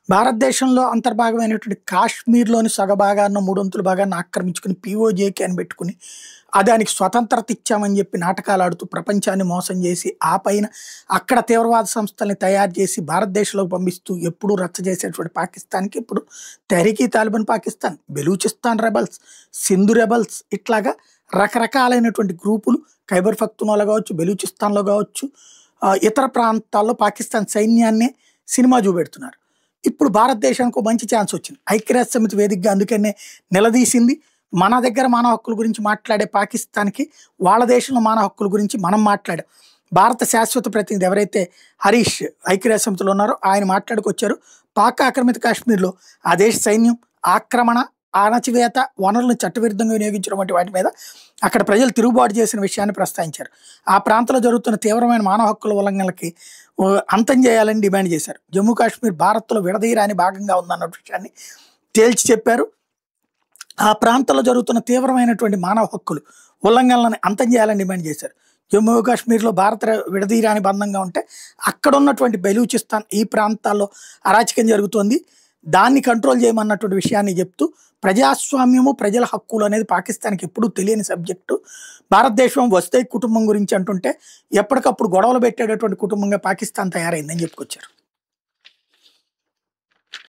భారతదేశంలో అంతర్భాగమైనటువంటి కాశ్మీర్‌లోని సగభాగాన్నో, మూడొంతుల భాగాన్ని ఆక్రమించుకొని పీఓజేకే అని పెట్టుకొని, దానికి స్వతంత్రత ఇచ్చామని చెప్పి నాటకాలాడుతూ ప్రపంచాన్ని మోసం చేసి, ఆ పైన అక్కడ తీవ్రవాద సంస్థల్ని తయారు చేసి భారతదేశంలోకి పంపిస్తూ ఎప్పుడూ రచ్చ చేసేటువంటి పాకిస్తాన్‌కి ఇప్పుడు తెహ్రీక్-ఈ తాలిబాన్ పాకిస్తాన్, బెలూచిస్తాన్ రెబెల్స్, సింధు రెబెల్స్ ఇట్లాగా రకరకాలైనటువంటి గ్రూపులు ఖైబర్ పఖ్తూన్‌వాలా కావచ్చు, బెలూచిస్తాన్‌లో కావచ్చు, ఇతర ప్రాంతాల్లో పాకిస్తాన్ సైన్యాన్నే సినిమా చూపెడుతున్నారు. ఇప్పుడు భారతదేశానికి ఒక మంచి ఛాన్స్ వచ్చింది. ఐక్యరాజ్య సమితి వేదికగా అందుకనే నిలదీసింది. మన దగ్గర మానవ హక్కుల గురించి మాట్లాడే పాకిస్తాన్‌కి వాళ్ళ దేశంలో మానవ హక్కుల గురించి మనం మాట్లాడాం. భారత శాశ్వత ప్రతినిధి ఎవరైతే హరీష్ ఐక్యరాజ్య సమితిలో ఉన్నారో ఆయన మాట్లాడుకొచ్చారు. పాక్ ఆక్రమిత కాశ్మీర్‌లో ఆ దేశ సైన్యం ఆక్రమణ, అణచివేత, వనరులను చట్టవిరుద్ధంగా వినియోగించడం వంటి వాటి మీద అక్కడ ప్రజలు తిరుగుబాటు చేసిన విషయాన్ని ప్రస్తావించారు. ఆ ప్రాంతంలో జరుగుతున్న తీవ్రమైన మానవ హక్కుల ఉల్లంఘనలకి అంతం చేయాలని డిమాండ్ చేశారు. జమ్మూ కాశ్మీర్ భారత్‌లో విడదీయరాని భాగంగా ఉందన్న విషయాన్ని తేల్చి చెప్పారు. ఆ ప్రాంతంలో జరుగుతున్న తీవ్రమైనటువంటి మానవ హక్కులు ఉల్లంఘనలను అంతం చేయాలని డిమాండ్ చేశారు. జమ్మూ కాశ్మీర్‌లో భారత విడదీయరాని బంధంగా ఉంటే అక్కడ ఉన్నటువంటి బెలూచిస్తాన్ ఈ ప్రాంతాల్లో అరాచకం జరుగుతోంది. దాన్ని కంట్రోల్ చేయమన్నటువంటి విషయాన్ని చెప్తూ ప్రజాస్వామ్యము, ప్రజల హక్కులు అనేది పాకిస్తాన్‌కి ఎప్పుడూ తెలియని సబ్జెక్టు. భారతదేశం వస్తే కుటుంబం గురించి అంటుంటే ఎప్పటికప్పుడు గొడవలు పెట్టేటటువంటి కుటుంబంగా పాకిస్తాన్ తయారైందని చెప్పుకొచ్చారు.